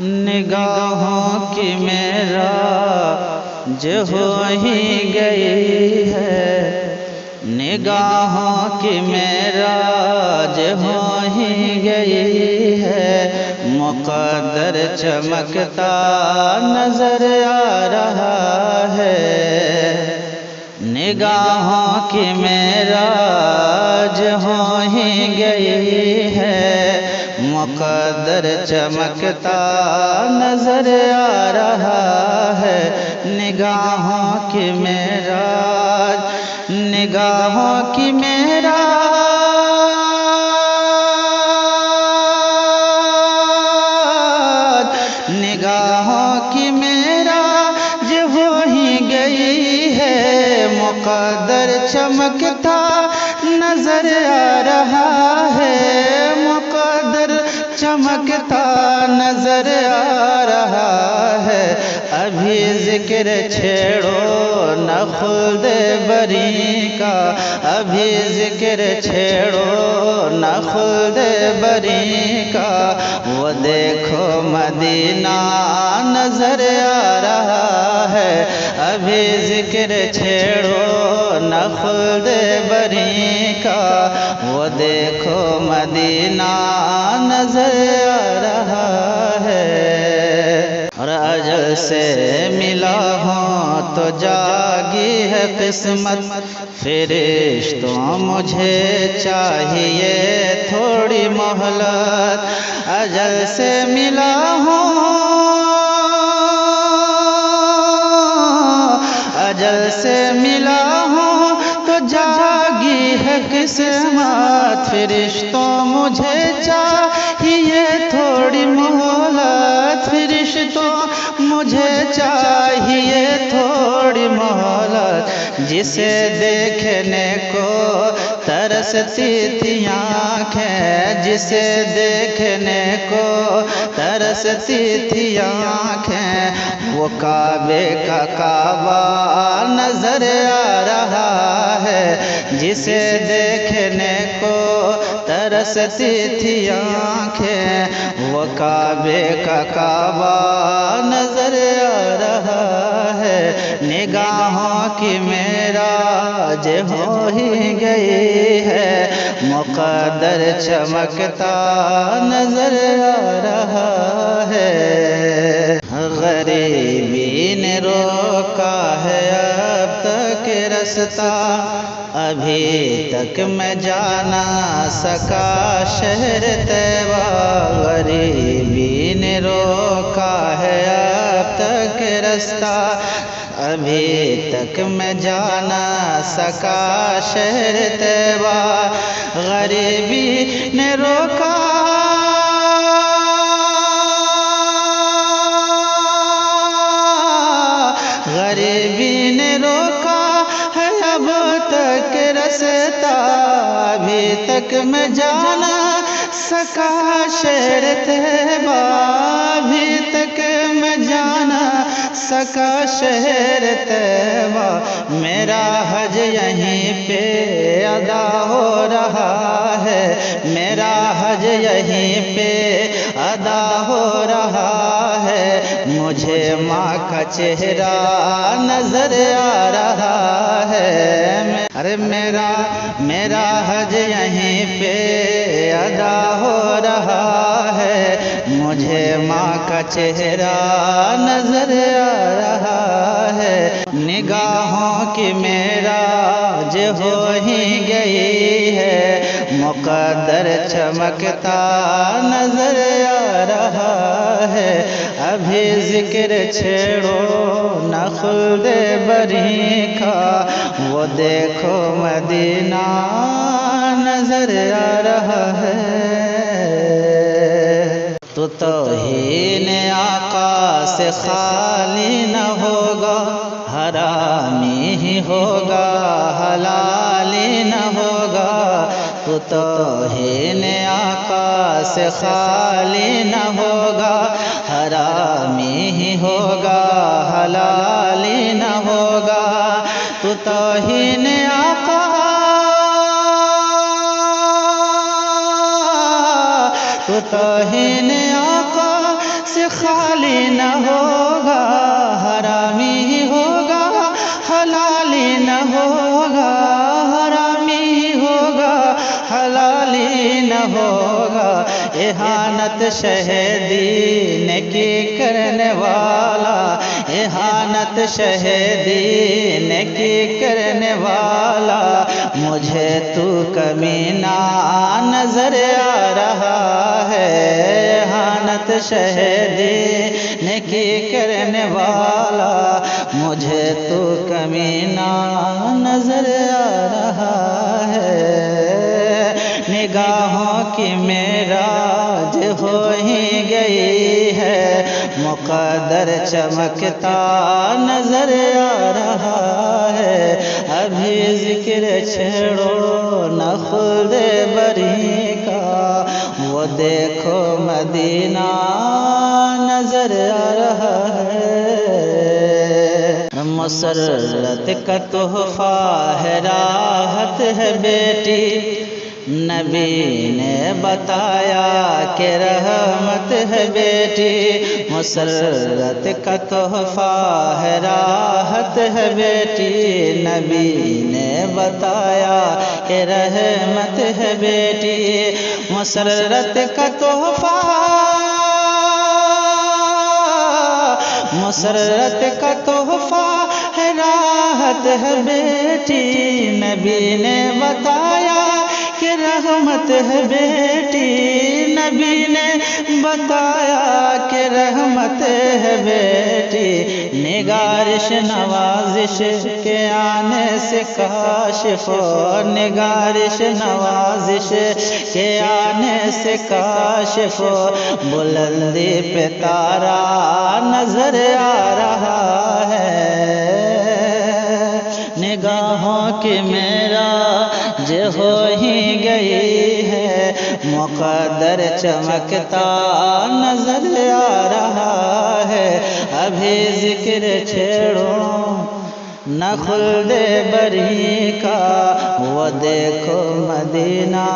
نگاہوں کی معراج ہو ہی گئی ہے، نگاہوں کی معراج ہو ہی گئی ہے، مقدر چمکتا نظر آ رہا ہے، نگاہوں کی معراج ہو ہی گئی ہے، مقدر چمکتا نظر آ رہا ہے، نگاہوں کی معراج، نگاہوں کی معراج، نگاہوں کی معراج ہو ہی گئی ہے، مقدر چمکتا نظر آ رہا ہے، مقدر چمکتا نظر آ رہا ہے، ابھی ذکر چھیڑو نہ خلد بری کا، ابھی ذکر چھیڑو نہ خلد بری کا، وہ دیکھو مدینہ نظر آ رہا ہے، ابھی ذکر چھیڑو نہ خلد بری کا، وہ دیکھو مدینہ نظر آ رہا ہے، اور اجل سے ملا ہوں تو جاگی ہے قسمت، فرشتوں مجھے چاہیے تھوڑی مہلت، اجل سے ملا ہوں، اجل سے ملا ہوں تو جاگی ہے قسمت، فرشتوں مجھے چاہیے تھوڑی مہلت، فرشتوں مجھے چاہیے تھوڑی مہلت، جسے دیکھنے کو ترستی تھی آنکھیں، جسے دیکھنے کو ترستی تھی آنکھیں، وہ کعبے کا کعبہ نظر آ رہا ہے، جسے دیکھنے کو ترستی تھی آنکھیں، وہ کعبے کا کعبہ نظر آ رہا ہے، نگاہوں کی معراج ہو ہی گئی ہے، مقدر چمکتا نظر آ رہا ہے، غریبی نے روکا ہے اب تک رستہ، ابھی تک میں جانا سکا شہر طیبہ، غریبی نے روکا ہے اب تک رستہ، ابھی تک میں جانا سکا شہر طیبہ، غریبی نے روکا، غریبی نے روکا ہے اب تک رستہ، ابھی تک میں جانا سکا شہر طیبہ، ابھی تک میں جانا سکا شہر طیبہ، میرا حج یہیں پہ ادا ہو رہا ہے، میرا حج یہیں پہ ادا ہو رہا ہے، مجھے ماں کا چہرہ نظر آ رہا ہے، ارے میرا حج یہیں پہ ادا ہو رہا ہے، مجھے ماں کا چہرہ نظر آ رہا ہے، نگاہوں کی معراج ہو ہی گئی ہے، مقدر چمکتا نظر آ رہا ہے، ابھی ذکر چھیڑو نہ خلد بری کا، وہ دیکھو مدینہ نظر آ رہا ہے، تو توہین آقا سے خالی نہ ہوگا، حرامی ہی ہوگا حلالی نہ ہوگا، تو توہین آقا سے خالی نہ ہوگا، حرامی ہی ہوگا حلالی نہ ہوگا، تو توہین آقا، تو توہین آقا سے خالی نہ ہوگا، حرامی ہی ہوگا، حلالی نہ ہوگا، حرامی ہی ہوگا، حلالی نہ ہوگا۔ اہانت شہ دین کی کرنے والا، اہانت شہ دین کی کرنے والا، مجھے تو کمینہ نظر آ رہا ہے۔ اہانت شہ دین کی کرنے والا، مجھے تو کمینہ نظر آ رہا ہے۔ نگاہوں کی معراج ہو ہی گئی ہے، مقدر چمکتا نظر آ رہا ہے۔ ابھی ذکر چھیڑو نہ خود بری کا، وہ دیکھو مدینہ نظر آ رہا ہے۔ مسرت کا تحفہ ہے، راحت ہے بیٹی، نبی نے بتایا کہ رحمت ہے بیٹی۔ مسرت کا تحفہ ہے، راحت ہے بیٹی، نبی نے بتایا کہ رحمت ہے بیٹی۔ مسرت کا تحفہ، مسرت کا تحفہ ہے، راحت ہے بیٹی، نبی نے بتایا کہ رحمت ہے بیٹی، نبی نے بتایا کہ رحمت ہے بیٹی۔ نگارش نوازش کے آنے سے کاشف، نگارش نوازش کے آنے سے کاشف، بلندی پہ تارا نظر آ رہا ہے۔ نگاہوں کی معراج ہو ہی گئی ہے، مقدر چمکتا نظر آ رہا ہے۔ ابھی ذکر چھیڑو نہ خلد بری کا، وہ دیکھو مدینہ